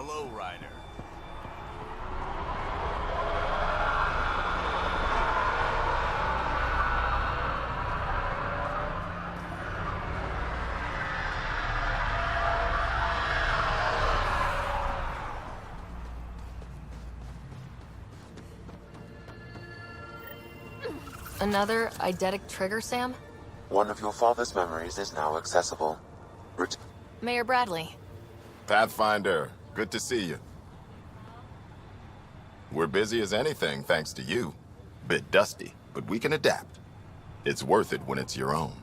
Hello, Ryder. Another eidetic trigger, Sam? One of your father's memories is now accessible. Mayor Bradley. Pathfinder, good to see you. We're busy as anything, thanks to you. Bit dusty, but we can adapt. It's worth it when it's your own.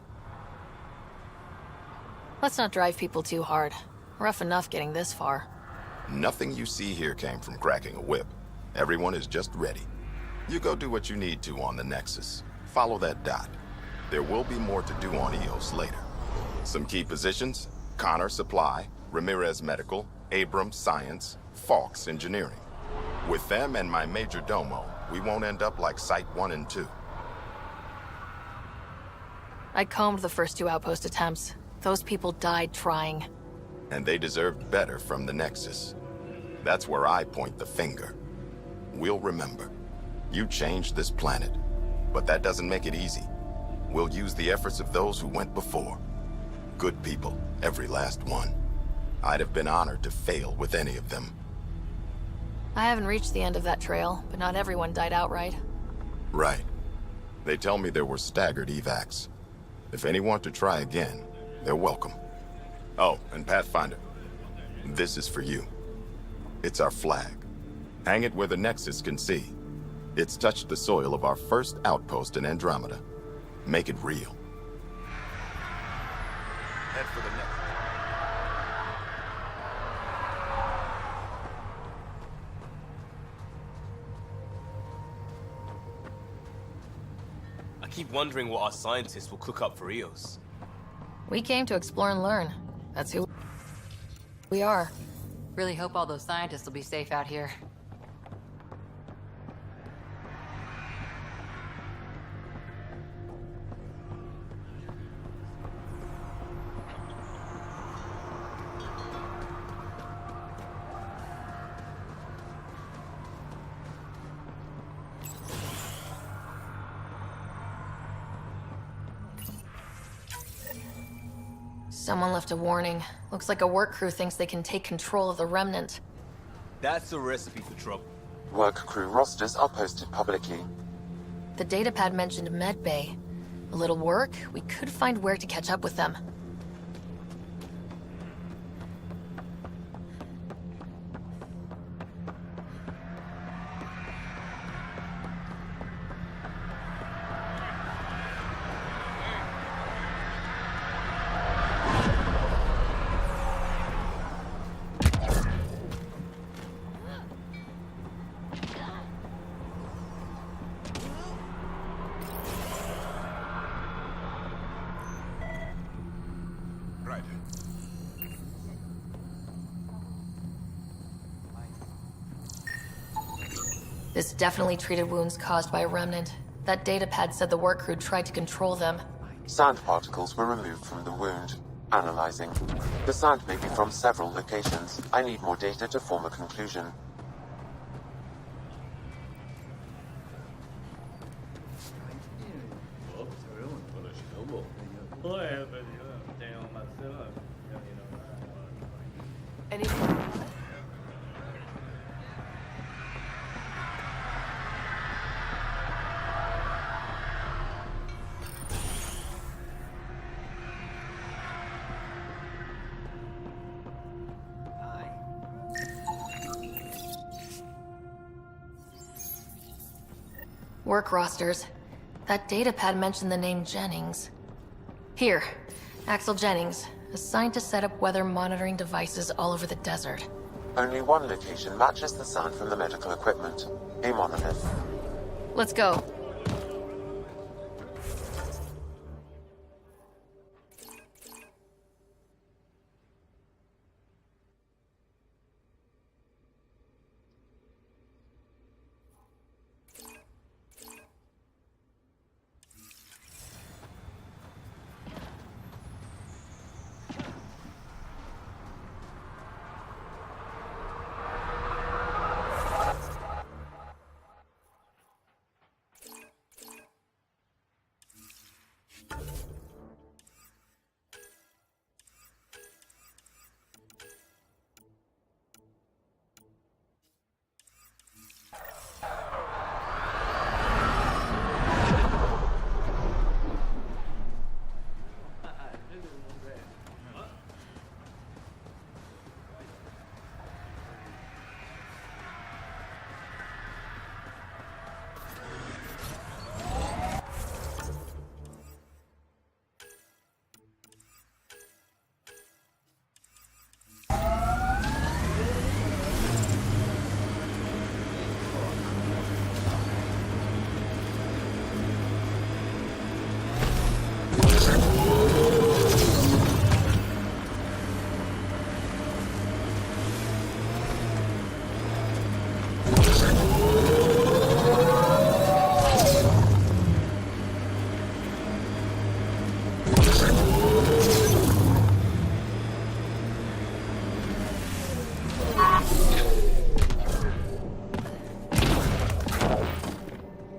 Let's not drive people too hard. Rough enough getting this far. Nothing you see here came from cracking a whip. Everyone is just ready. You go do what you need to on the Nexus. Follow that dot. There will be more to do on EOS later. Some key positions: Connor Supply, Ramirez Medical, Abrams Science, Falks Engineering. With them and my major domo, we won't end up like Site 1 and 2. I combed the first 2 outpost attempts. Those people died trying. And they deserved better from the Nexus. That's where I point the finger. We'll remember. You changed this planet, but that doesn't make it easy. We'll use the efforts of those who went before. Good people, every last one. I'd have been honored to fail with any of them. I haven't reached the end of that trail, but not everyone died outright. Right. They tell me there were staggered evacs. If any want to try again, they're welcome. Oh, and Pathfinder, this is for you. It's our flag. Hang it where the Nexus can see. It's touched the soil of our first outpost in Andromeda. Make it real. Head for the next. I keep wondering what our scientists will cook up for EOS. We came to explore and learn. That's who we are. Really hope all those scientists will be safe out here. Someone left a warning. Looks like a work crew thinks they can take control of the Remnant. That's a recipe for trouble. Work crew rosters are posted publicly. The datapad mentioned medbay. A little work, we could find where to catch up with them. Right. This definitely treated wounds caused by a Remnant. That datapad said the work crew tried to control them. Sand particles were removed from the wound. Analyzing. The sand may be from several locations. I need more data to form a conclusion. Any... Work rosters. That datapad mentioned the name Jennings. Here, Axel Jennings, assigned to set up weather monitoring devices all over the desert. Only one location matches the sound from the medical equipment. A monolith. Let's go.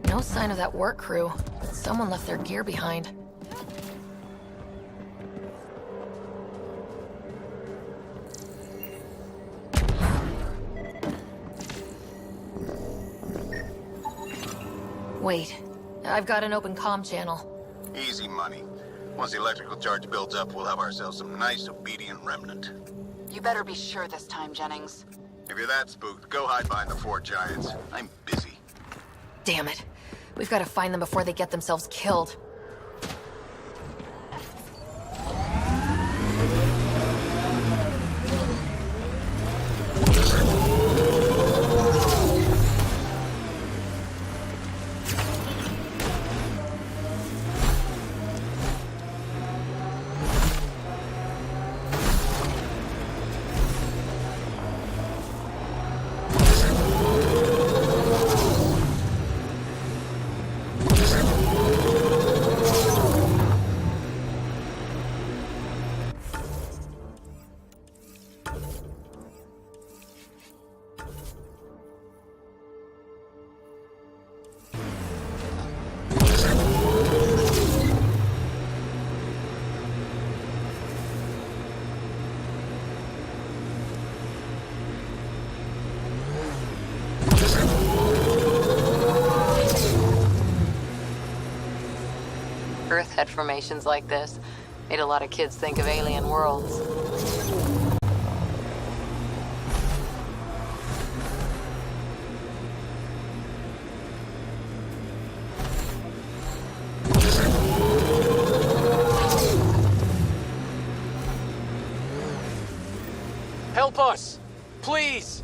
No sign of that work crew. Someone left their gear behind. Wait, I've got an open comm channel. Easy money. Once the electrical charge builds up, we'll have ourselves some nice, obedient remnant. You better be sure this time, Jennings. If you're that spooked, go hide behind the four giants. I'm busy. Damn it. We've got to find them before they get themselves killed. Earth had formations like this. Made a lot of kids think of alien worlds. Help us! Please!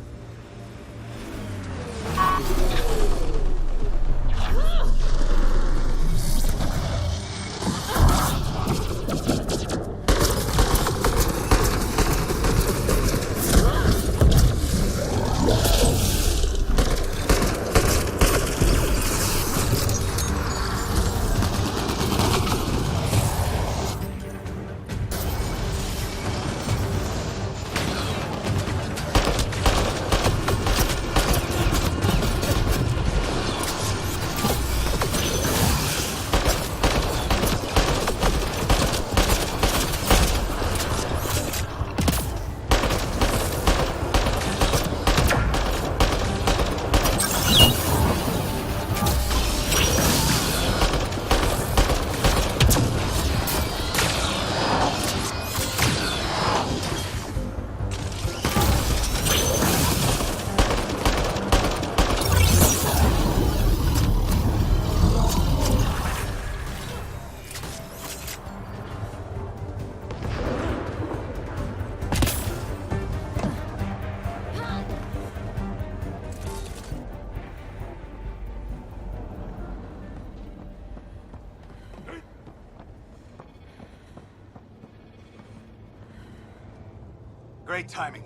Great timing.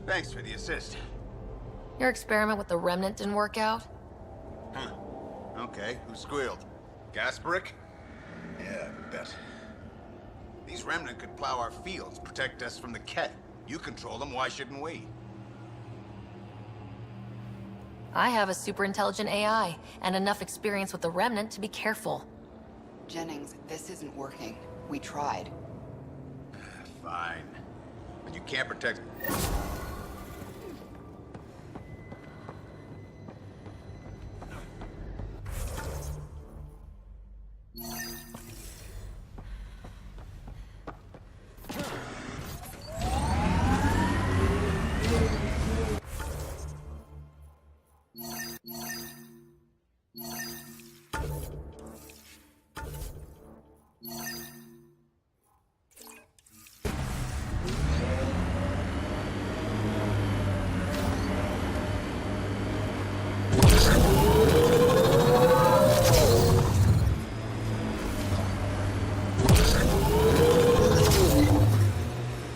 Thanks for the assist. Your experiment with the remnant didn't work out? Huh. Okay, who squealed? Gasberick? Yeah, I bet. These remnant could plow our fields, protect us from the Ket. You control them, why shouldn't we? I have a super intelligent AI, and enough experience with the remnant to be careful. Jennings, this isn't working. We tried. Fine. But you can't protect...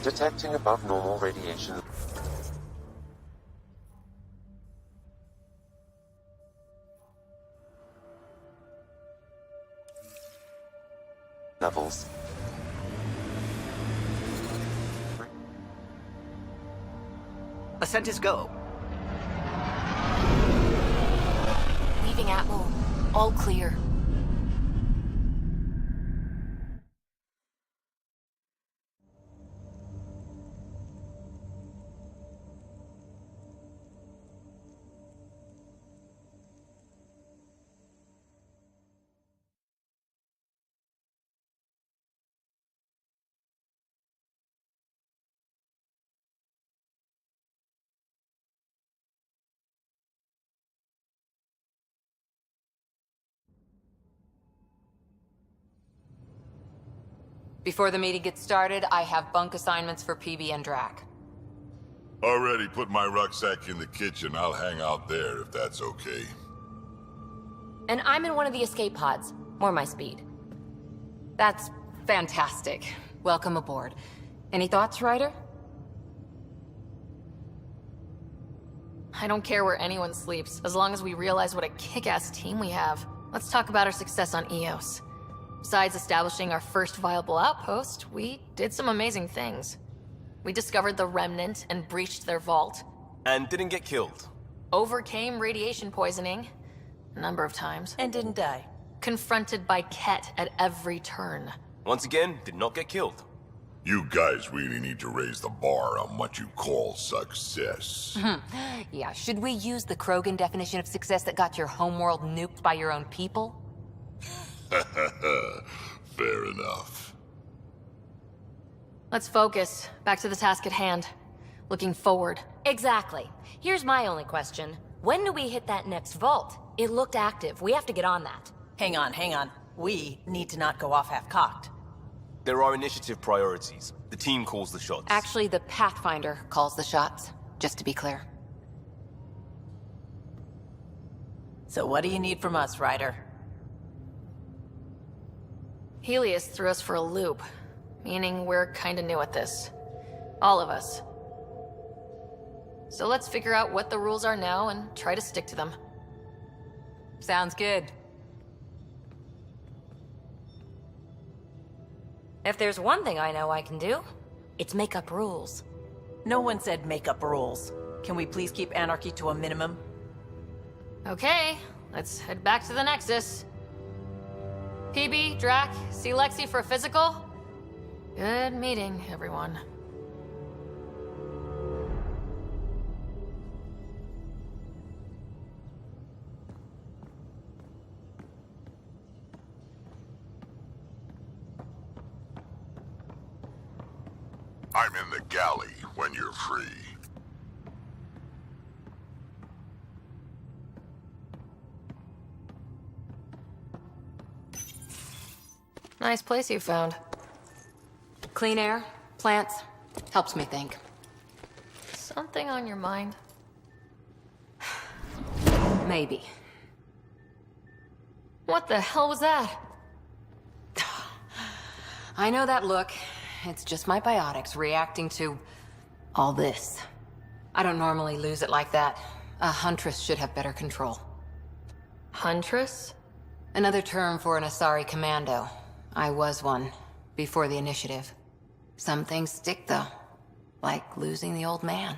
Detecting above normal radiation levels. Ascent is go. Leaving Atmo. All clear. Before the meeting gets started, I have bunk assignments for PB and Drac. Already put my rucksack in the kitchen. I'll hang out there if that's okay. And I'm in one of the escape pods. More my speed. That's fantastic. Welcome aboard. Any thoughts, Ryder? I don't care where anyone sleeps, as long as we realize what a kick-ass team we have. Let's talk about our success on EOS. Besides establishing our first viable outpost, we did some amazing things. We discovered the Remnant and breached their vault. And didn't get killed. Overcame radiation poisoning a number of times. And didn't die. Confronted by Ket at every turn. Once again, did not get killed. You guys really need to raise the bar on what you call success. Yeah, should we use the Krogan definition of success that got your homeworld nuked by your own people? Fair enough. Let's focus. Back to the task at hand. Looking forward. Exactly. Here's my only question. When do we hit that next vault? It looked active. We have to get on that. Hang on. We need to not go off half-cocked. There are initiative priorities. The team calls the shots. Actually, the Pathfinder calls the shots, just to be clear. So what do you need from us, Ryder? Helios threw us for a loop, meaning we're kinda new at this. All of us. So let's figure out what the rules are now and try to stick to them. Sounds good. If there's one thing I know I can do, it's make up rules. No one said make up rules. Can we please keep anarchy to a minimum? Okay, let's head back to the Nexus. PB, Drac, see Lexi for a physical? Good meeting, everyone. I'm in the galley when you're free. Nice place you found. Clean air, plants, helps me think. Something on your mind? Maybe. What the hell was that? I know that look. It's just my biotics reacting to all this. I don't normally lose it like that. A huntress should have better control. Huntress? Another term for an Asari commando. I was one, before the initiative. Some things stick, though. Like losing the old man.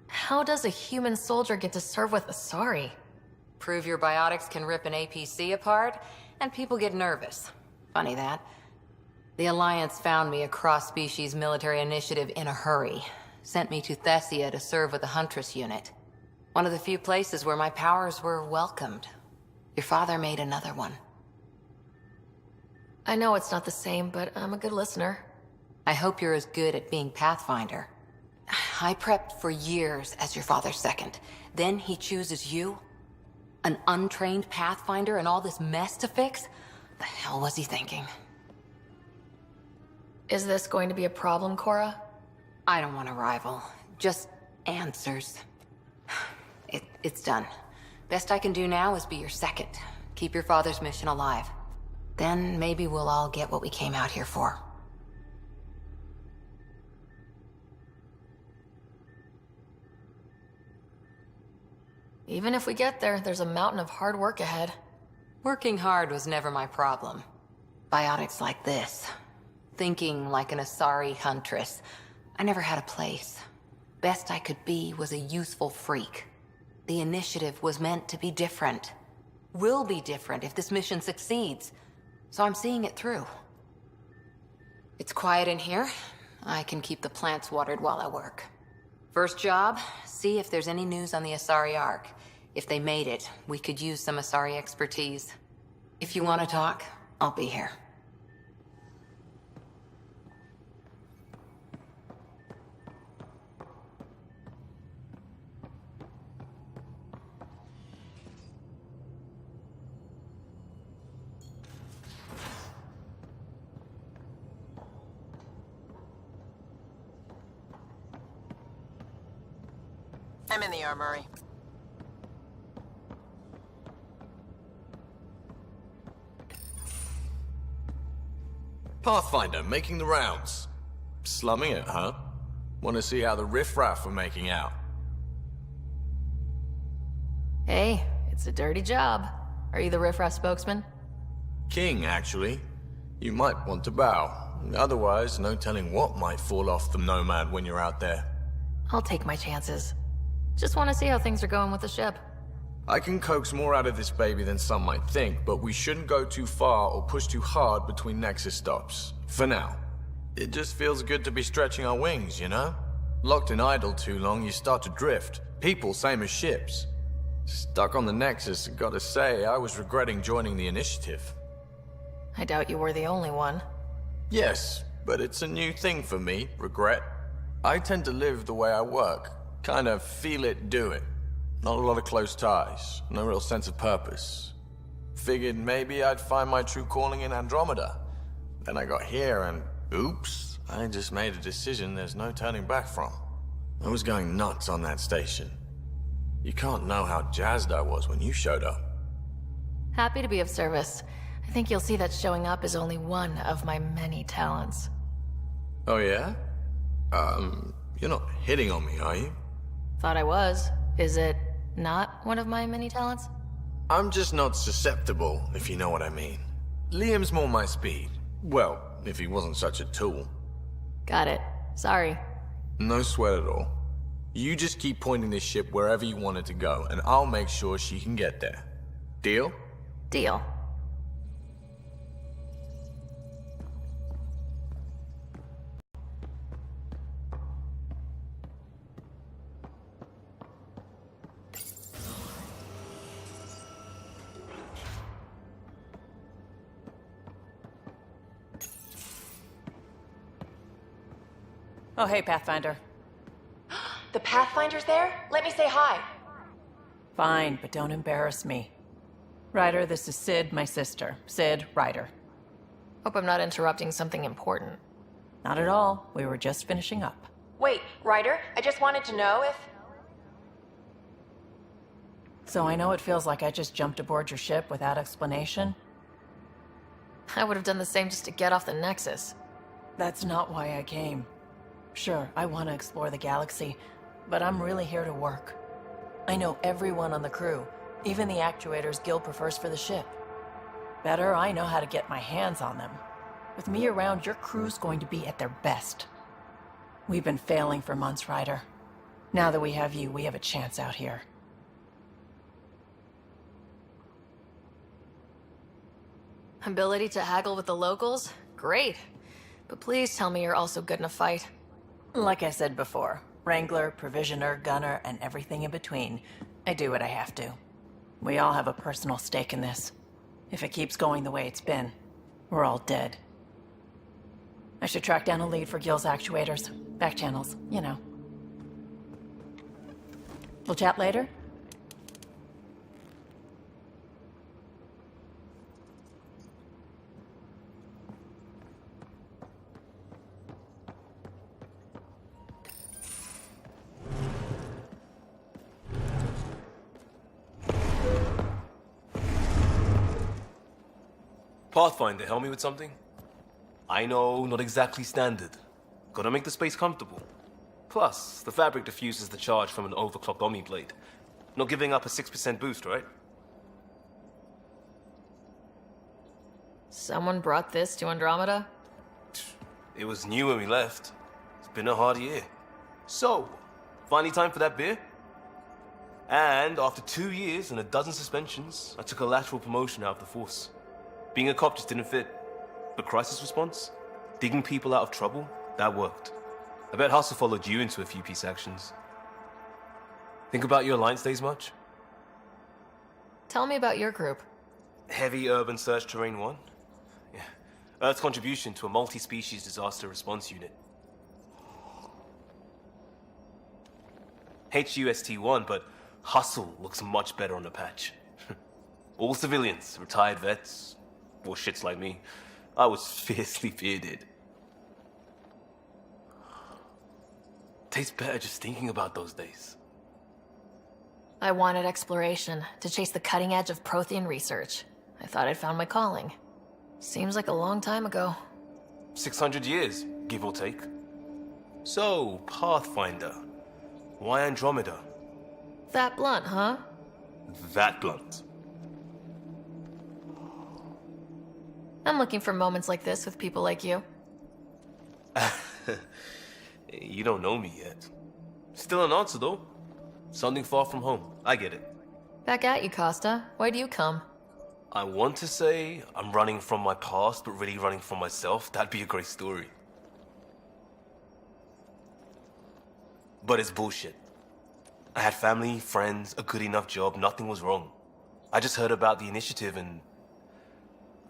How does a human soldier get to serve with Asari? Prove your biotics can rip an APC apart, and people get nervous. Funny that. The Alliance found me a cross-species military initiative in a hurry. Sent me to Thessia to serve with the Huntress unit. One of the few places where my powers were welcomed. Your father made another one. I know it's not the same, but I'm a good listener. I hope you're as good at being Pathfinder. I prepped for years as your father's second. Then he chooses you? An untrained Pathfinder and all this mess to fix? The hell was he thinking? Is this going to be a problem, Cora? I don't want a rival. Just answers. It's done. Best I can do now is be your second. Keep your father's mission alive. Then maybe we'll all get what we came out here for. Even if we get there, there's a mountain of hard work ahead. Working hard was never my problem. Biotics like this. Thinking like an Asari huntress. I never had a place. Best I could be was a useful freak. The initiative was meant to be different. Will be different if this mission succeeds. So I'm seeing it through. It's quiet in here. I can keep the plants watered while I work. First job, see if there's any news on the Asari Ark. If they made it, we could use some Asari expertise. If you want to talk, I'll be here. I'm in the armory. Pathfinder, making the rounds. Slumming it, huh? Want to see how the riffraff are making out? Hey, it's a dirty job. Are you the riffraff spokesman? King, actually. You might want to bow. Otherwise, no telling what might fall off the Nomad when you're out there. I'll take my chances. Just want to see how things are going with the ship. I can coax more out of this baby than some might think, but we shouldn't go too far or push too hard between Nexus stops. For now. It just feels good to be stretching our wings, you know? Locked in idle too long, you start to drift. People, same as ships. Stuck on the Nexus, gotta say, I was regretting joining the initiative. I doubt you were the only one. Yes, but it's a new thing for me, regret. I tend to live the way I work. Kind of feel it, do it. Not a lot of close ties, no real sense of purpose. Figured maybe I'd find my true calling in Andromeda. Then I got here and, oops, I just made a decision there's no turning back from. I was going nuts on that station. You can't know how jazzed I was when you showed up. Happy to be of service. I think you'll see that showing up is only one of my many talents. Oh yeah? You're not hitting on me, are you? Thought I was. Is it not one of my many talents? I'm just not susceptible, if you know what I mean. Liam's more my speed. Well, if he wasn't such a tool. Got it. Sorry. No sweat at all. You just keep pointing this ship wherever you want it to go, and I'll make sure she can get there. Deal? Deal. Oh, hey, Pathfinder. The Pathfinder's there? Let me say hi. Fine, but don't embarrass me. Ryder, this is Sid, my sister. Sid, Ryder. Hope I'm not interrupting something important. Not at all. We were just finishing up. Wait, Ryder, I just wanted to know if... So I know it feels like I just jumped aboard your ship without explanation. I would have done the same just to get off the Nexus. That's not why I came. Sure, I want to explore the galaxy, but I'm really here to work. I know everyone on the crew, even the actuators Gil prefers for the ship. Better, I know how to get my hands on them. With me around, your crew's going to be at their best. We've been failing for months, Ryder. Now that we have you, we have a chance out here. Ability to haggle with the locals? Great. But please tell me you're also good in a fight. Like I said before, Wrangler, Provisioner, Gunner, and everything in between. I do what I have to. We all have a personal stake in this. If it keeps going the way it's been, we're all dead. I should track down a lead for Gil's actuators. Back channels, you know. We'll chat later? Pathfinder, help me with something? I know, not exactly standard. Gotta make the space comfortable. Plus, the fabric diffuses the charge from an overclocked Omni blade. Not giving up a 6% boost, right? Someone brought this to Andromeda? It was new when we left. It's been a hard year. So, finally time for that beer? And after 2 years and a dozen suspensions, I took a lateral promotion out of the force. Being a cop just didn't fit. But crisis response? Digging people out of trouble? That worked. I bet Hustle followed you into a few peace actions. Think about your Alliance days much? Tell me about your group. Heavy Urban Search Terrain 1? Yeah. Earth's contribution to a multi-species disaster response unit. HUST-1, but Hustle looks much better on the patch. All civilians, retired vets, or shits like me. I was fiercely bearded. Tastes better just thinking about those days. I wanted exploration, to chase the cutting edge of Prothean research. I thought I'd found my calling. Seems like a long time ago. 600 years, give or take. So, Pathfinder. Why Andromeda? That blunt, huh? That blunt. I'm looking for moments like this with people like you. You don't know me yet. Still an answer, though. Something far from home. I get it. Back at you, Costa. Why do you come? I want to say I'm running from my past, but really running from myself. That'd be a great story. But it's bullshit. I had family, friends, a good enough job, nothing was wrong. I just heard about the initiative and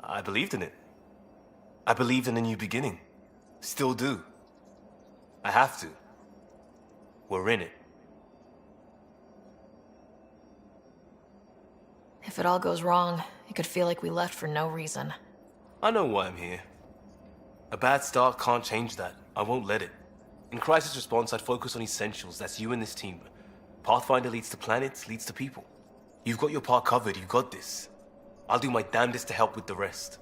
I believed in it. I believed in a new beginning. Still do. I have to. We're in it. If it all goes wrong, it could feel like we left for no reason. I know why I'm here. A bad start can't change that. I won't let it. In crisis response, I'd focus on essentials. That's you and this team. Pathfinder leads to planets, leads to people. You've got your part covered. You got this. I'll do my damnedest to help with the rest.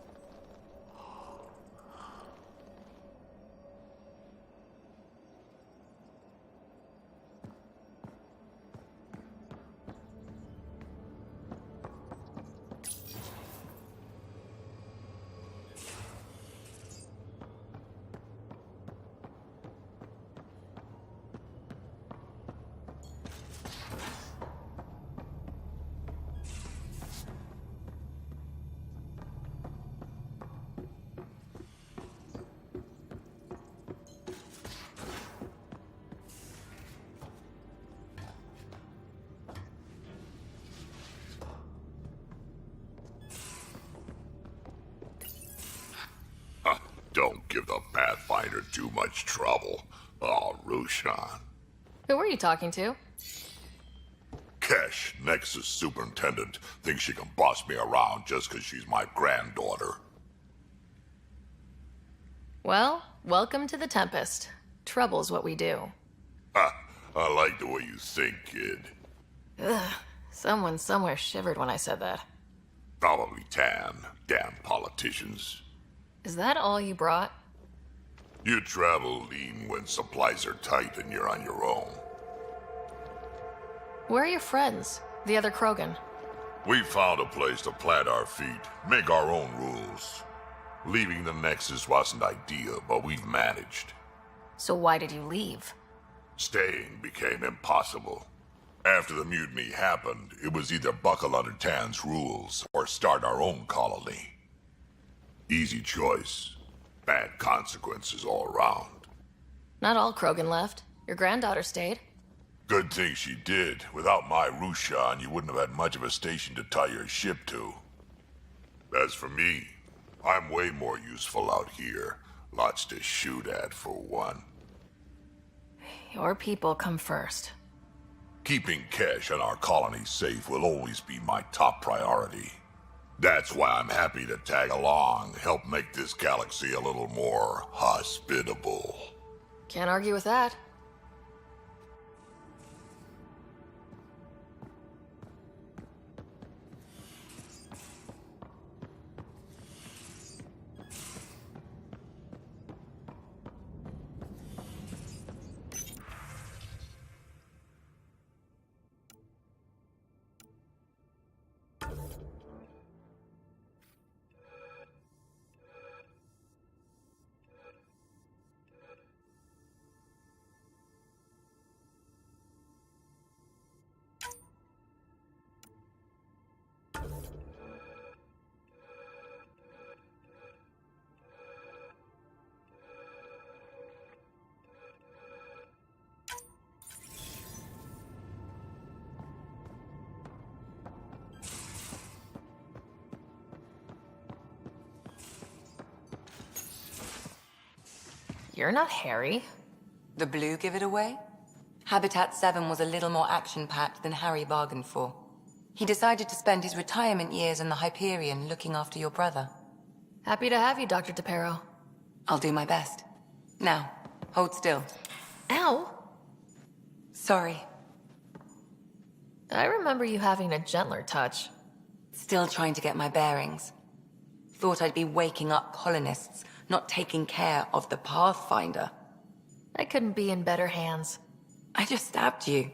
Don't give the Pathfinder too much trouble. Oh, Rushan. Who were you talking to? Kesh, Nexus superintendent, thinks she can boss me around just 'cause she's my granddaughter. Well, welcome to the Tempest. Trouble's what we do. Ha! I like the way you think, kid. Ugh. Someone somewhere shivered when I said that. Probably Tan. Damn politicians. Is that all you brought? You travel lean when supplies are tight and you're on your own. Where are your friends? The other Krogan? We found a place to plant our feet, make our own rules. Leaving the Nexus wasn't ideal, but we've managed. So why did you leave? Staying became impossible. After the mutiny happened, it was either buckle under Tan's rules or start our own colony. Easy choice. Bad consequences all around. Not all Krogan left. Your granddaughter stayed. Good thing she did. Without my Rushan, you wouldn't have had much of a station to tie your ship to. As for me, I'm way more useful out here. Lots to shoot at, for one. Your people come first. Keeping Kesh and our colony safe will always be my top priority. That's why I'm happy to tag along, help make this galaxy a little more hospitable. Can't argue with that. You're not Harry. The blue give it away? Habitat 7 was a little more action-packed than Harry bargained for. He decided to spend his retirement years in the Hyperion looking after your brother. Happy to have you, Dr. DePero. I'll do my best. Now, hold still. Ow! Sorry. I remember you having a gentler touch. Still trying to get my bearings. Thought I'd be waking up colonists, not taking care of the Pathfinder. I couldn't be in better hands. I just stabbed you.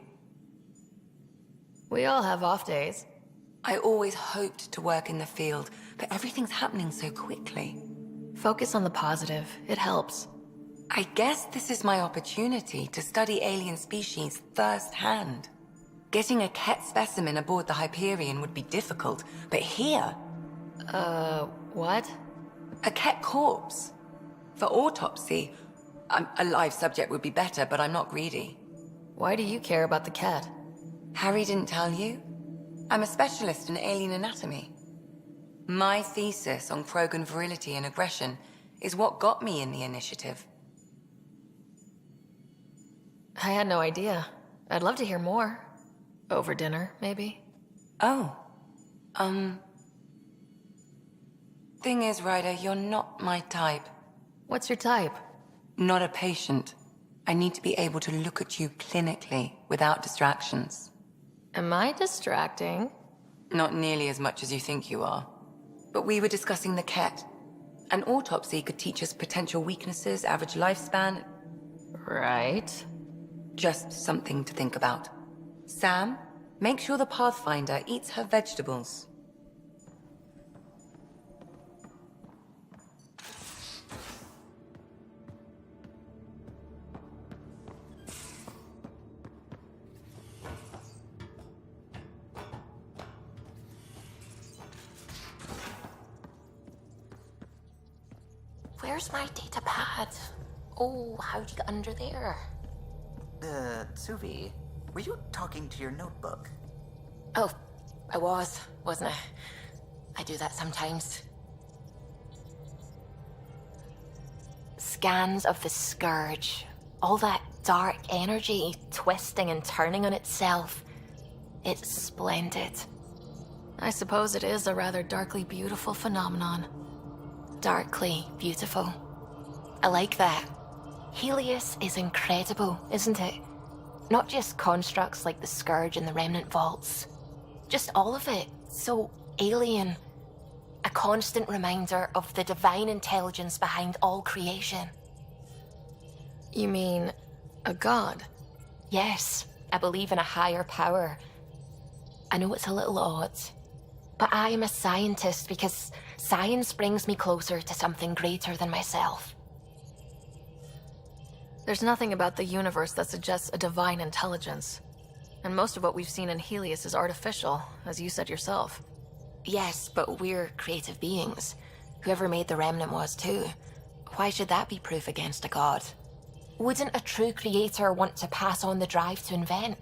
We all have off days. I always hoped to work in the field, but everything's happening so quickly. Focus on the positive. It helps. I guess this is my opportunity to study alien species firsthand. Getting a Ket specimen aboard the Hyperion would be difficult, but here... What? A Ket corpse. For autopsy, a live subject would be better, but I'm not greedy. Why do you care about the cat? Harry didn't tell you? I'm a specialist in alien anatomy. My thesis on Krogan virility and aggression is what got me in the initiative. I had no idea. I'd love to hear more. Over dinner, maybe? Oh. Thing is, Ryder, you're not my type. What's your type? Not a patient. I need to be able to look at you clinically without distractions. Am I distracting? Not nearly as much as you think you are. But we were discussing the Ket. An autopsy could teach us potential weaknesses, average lifespan. Right. Just something to think about. Sam, make sure the Pathfinder eats her vegetables. Where's my data pad? Oh, how'd you get under there? Suvi, were you talking to your notebook? Oh, I was, wasn't I? I do that sometimes. Scans of the Scourge. All that dark energy twisting and turning on itself. It's splendid. I suppose it is a rather darkly beautiful phenomenon. Darkly beautiful. I like that. Helios is incredible, isn't it? Not just constructs like the Scourge and the Remnant Vaults. Just all of it. So alien. A constant reminder of the divine intelligence behind all creation. You mean a god? Yes, I believe in a higher power. I know it's a little odd, but I am a scientist because science brings me closer to something greater than myself. There's nothing about the universe that suggests a divine intelligence. And most of what we've seen in Helios is artificial, as you said yourself. Yes, but we're creative beings. Whoever made the Remnant was too. Why should that be proof against a god? Wouldn't a true creator want to pass on the drive to invent?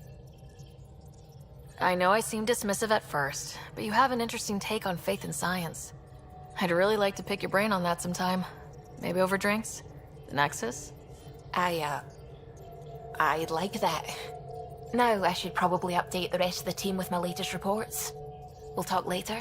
I know I seem dismissive at first, but you have an interesting take on faith and science. I'd really like to pick your brain on that sometime. Maybe over drinks? The Nexus? I'd like that. Now I should probably update the rest of the team with my latest reports. We'll talk later.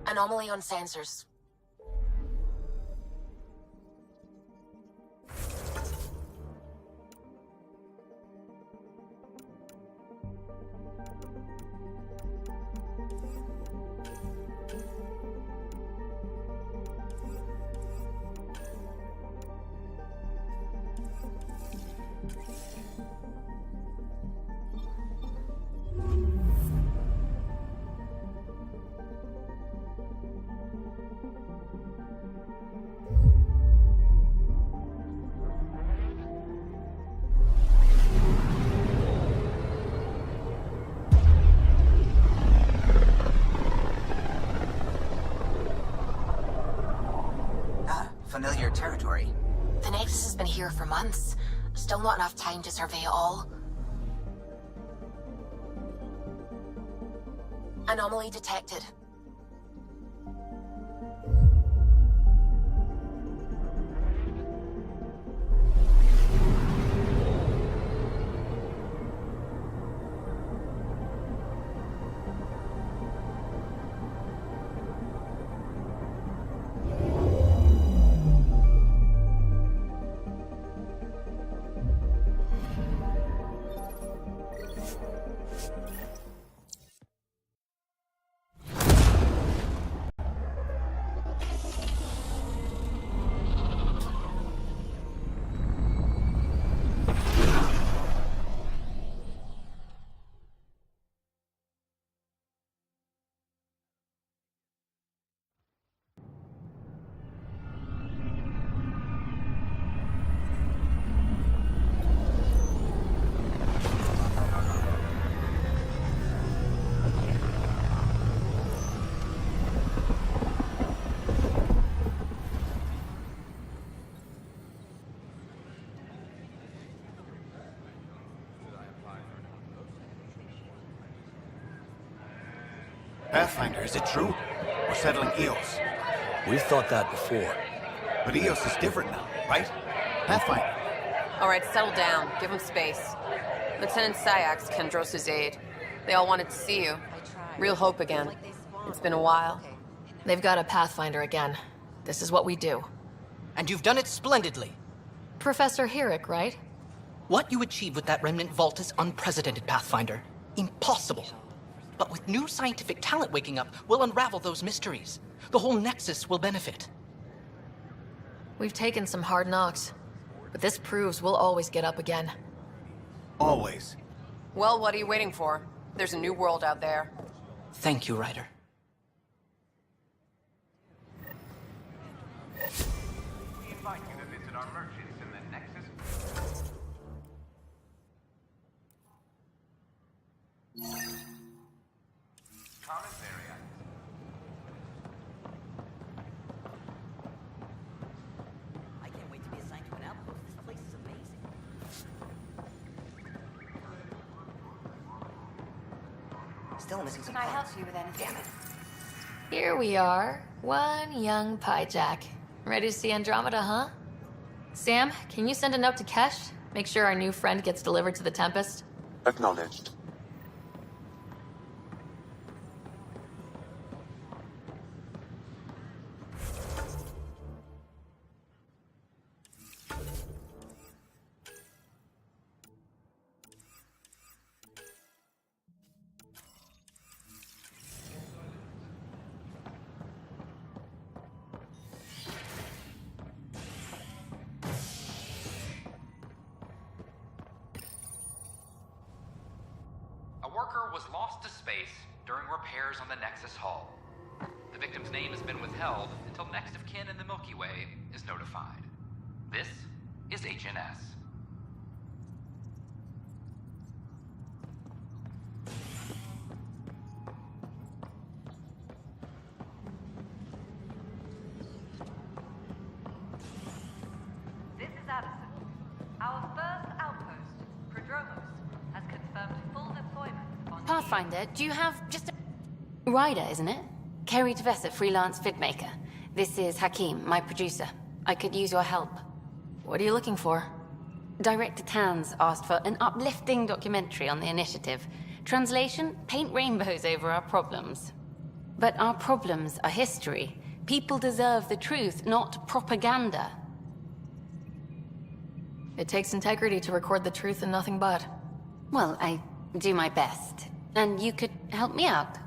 Anomaly on sensors. here for months. Still not enough time to survey it all. Anomaly detected. Pathfinder, is it true? We're settling EOS. We've thought that before. But EOS is different now, right? Pathfinder. All right, settle down. Give him space. Lieutenant Syax, Kendros' aide. They all wanted to see you. Real hope again. It's been a while. They've got a Pathfinder again. This is what we do. And you've done it splendidly. Professor Herrick, right? What you achieved with that remnant vault is unprecedented, Pathfinder. Impossible. But with new scientific talent waking up, we'll unravel those mysteries. The whole Nexus will benefit. We've taken some hard knocks, but this proves we'll always get up again. Always. Well, what are you waiting for? There's a new world out there. Thank you, Ryder. We invite you to visit our merchants in the Nexus. Commissary items. I can't wait to be assigned to an outpost. This place is amazing. Still missing some Can I help parts. you with anything? Damn it. Here we are, one young Pyjack. Ready to see Andromeda, huh? Sam, can you send a note to Kesh? Make sure our new friend gets delivered to the Tempest? Acknowledged. A worker was lost to space during repairs on the Nexus hull. The victim's name has been withheld until next of kin in the Milky Way is notified. This is HNS. This is Addison. Our first outpost, Prodromos, has confirmed full deployment on Pathfinder, do you have just a... Ryder, isn't it? Kerry Tavessa, freelance vidmaker. This is Hakim, my producer. I could use your help. What are you looking for? Director Tans asked for an uplifting documentary on the initiative. Translation, paint rainbows over our problems. But our problems are history. People deserve the truth, not propaganda. It takes integrity to record the truth and nothing but. Well, I do my best. And you could help me out.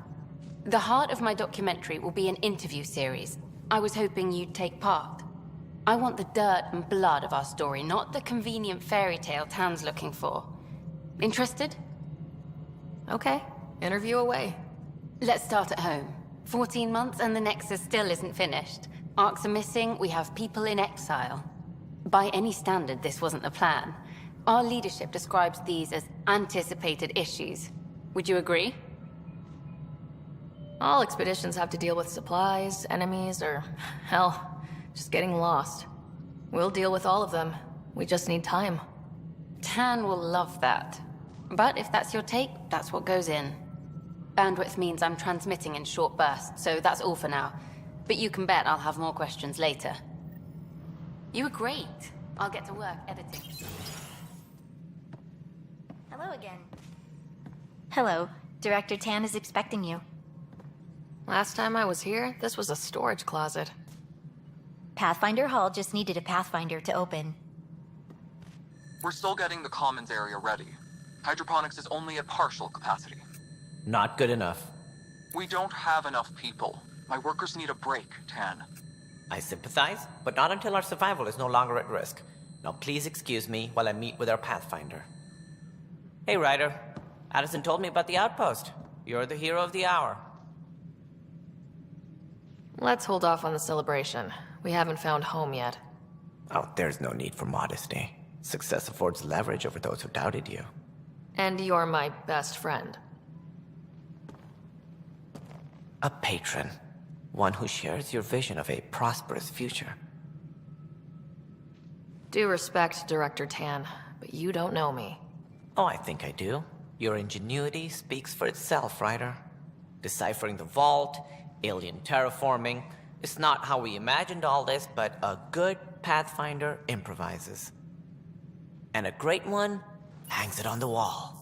The heart of my documentary will be an interview series. I was hoping you'd take part. I want the dirt and blood of our story, not the convenient fairy tale Tan's looking for. Interested? Okay, interview away. Let's start at home. 14 months and the Nexus still isn't finished. Arcs are missing, we have people in exile. By any standard, this wasn't the plan. Our leadership describes these as anticipated issues. Would you agree? All expeditions have to deal with supplies, enemies, or, hell, just getting lost. We'll deal with all of them. We just need time. Tan will love that. But if that's your take, that's what goes in. Bandwidth means I'm transmitting in short bursts, so that's all for now. But you can bet I'll have more questions later. You were great. I'll get to work editing. Hello again. Hello. Director Tan is expecting you. Last time I was here, this was a storage closet. Pathfinder Hall just needed a Pathfinder to open. We're still getting the commons area ready. Hydroponics is only at partial capacity. Not good enough. We don't have enough people. My workers need a break, Tan. I sympathize, but not until our survival is no longer at risk. Now please excuse me while I meet with our Pathfinder. Hey, Ryder. Addison told me about the outpost. You're the hero of the hour. Let's hold off on the celebration. We haven't found home yet. Oh, there's no need for modesty. Success affords leverage over those who doubted you. And you're my best friend. A patron. One who shares your vision of a prosperous future. Due respect, Director Tan, but you don't know me. Oh, I think I do. Your ingenuity speaks for itself, Ryder. Deciphering the vault, alien terraforming. It's not how we imagined all this, but a good Pathfinder improvises. And a great one hangs it on the wall.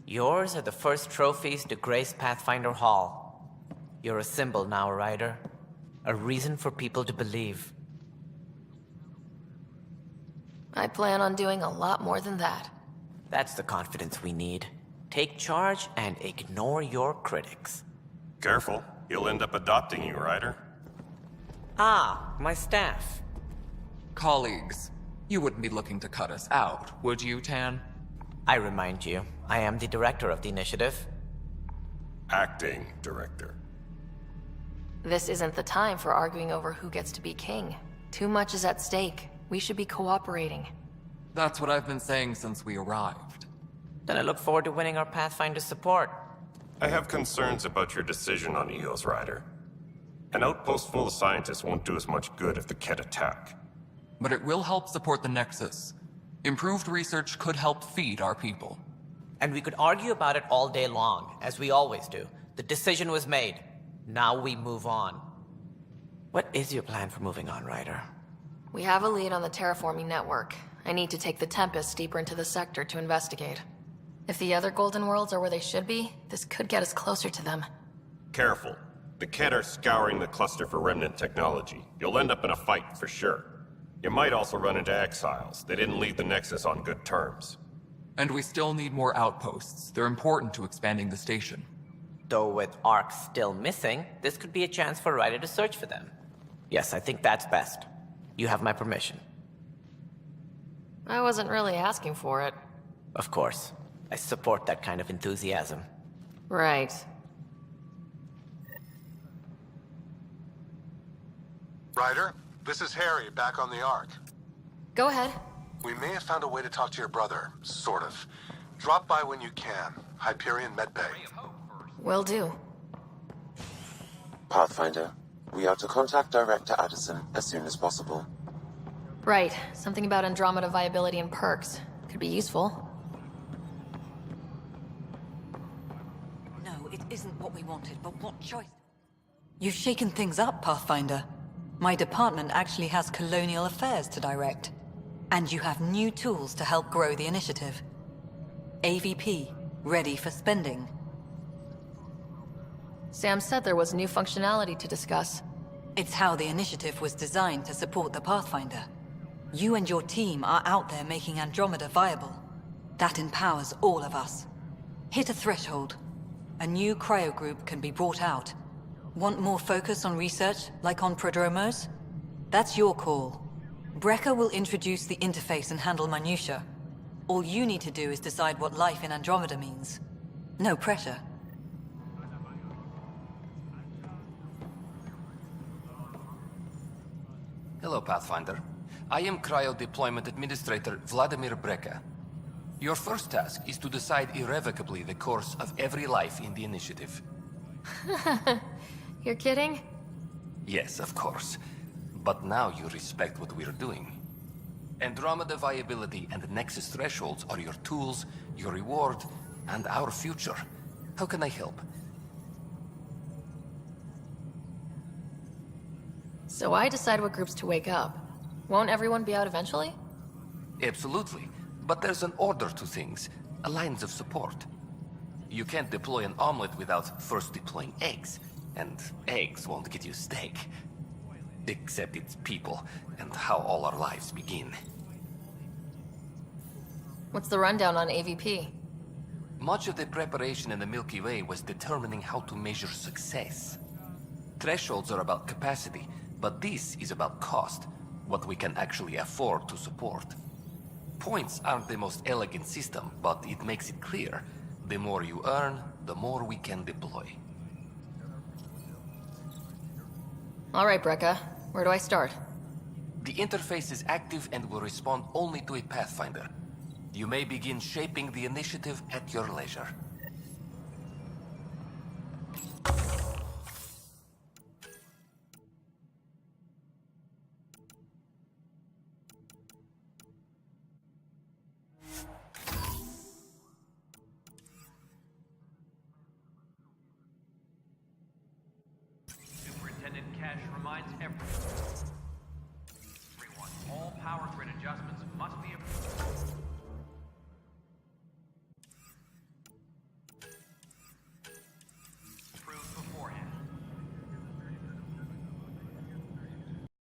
Yours are the first trophies to grace Pathfinder Hall. You're a symbol now, Ryder. A reason for people to believe. I plan on doing a lot more than that. That's the confidence we need. Take charge and ignore your critics. Careful. He'll end up adopting you, Ryder. Ah, my staff. Colleagues, you wouldn't be looking to cut us out, would you, Tan? I remind you, I am the director of the initiative. Acting director. This isn't the time for arguing over who gets to be king. Too much is at stake. We should be cooperating. That's what I've been saying since we arrived. Then I look forward to winning our Pathfinder support. I have concerns about your decision on Eos, Ryder. An outpost full of scientists won't do us much good if the Ket attack. But it will help support the Nexus. Improved research could help feed our people. And we could argue about it all day long, as we always do. The decision was made. Now we move on. What is your plan for moving on, Ryder? We have a lead on the terraforming network. I need to take the Tempest deeper into the sector to investigate. If the other Golden Worlds are where they should be, this could get us closer to them. Careful. The Ket are scouring the cluster for remnant technology. You'll end up in a fight for sure. You might also run into exiles. They didn't leave the Nexus on good terms. And we still need more outposts. They're important to expanding the station. Though with Ark still missing, this could be a chance for Ryder to search for them. Yes, I think that's best. You have my permission. I wasn't really asking for it. Of course. I support that kind of enthusiasm. Right. Ryder, this is Harry, back on the Ark. Go ahead. We may have found a way to talk to your brother, sort of. Drop by when you can. Hyperion Medbay. Will do. Pathfinder, we are to contact Director Addison as soon as possible. Right. Something about Andromeda viability and perks. Could be useful. No, it isn't what we wanted, but what choice? You've shaken things up, Pathfinder. My department actually has colonial affairs to direct. And you have new tools to help grow the initiative. AVP, ready for spending. Sam said there was new functionality to discuss. It's how the initiative was designed to support the Pathfinder. You and your team are out there making Andromeda viable. That empowers all of us. Hit a threshold. A new cryo group can be brought out. Want more focus on research, like on prodromos? That's your call. Brecker will introduce the interface and handle minutiae. All you need to do is decide what life in Andromeda means. No pressure. Hello, Pathfinder. I am Cryo Deployment Administrator Vladimir Brecker. Your first task is to decide irrevocably the course of every life in the Initiative. You're kidding? Yes, of course. But now you respect what we're doing. Andromeda viability and Nexus thresholds are your tools, your reward, and our future. How can I help? So I decide what groups to wake up. Won't everyone be out eventually? Absolutely. But there's an order to things, a lines of support. You can't deploy an omelet without first deploying eggs, and eggs won't get you steak. Except it's people, and how all our lives begin. What's the rundown on AVP? Much of the preparation in the Milky Way was determining how to measure success. Thresholds are about capacity, but this is about cost, what we can actually afford to support. Points aren't the most elegant system, but it makes it clear. The more you earn, the more we can deploy. All right, Brekka. Where do I start? The interface is active and will respond only to a Pathfinder. You may begin shaping the initiative at your leisure. Superintendent Cash reminds everyone, all power grid adjustments must be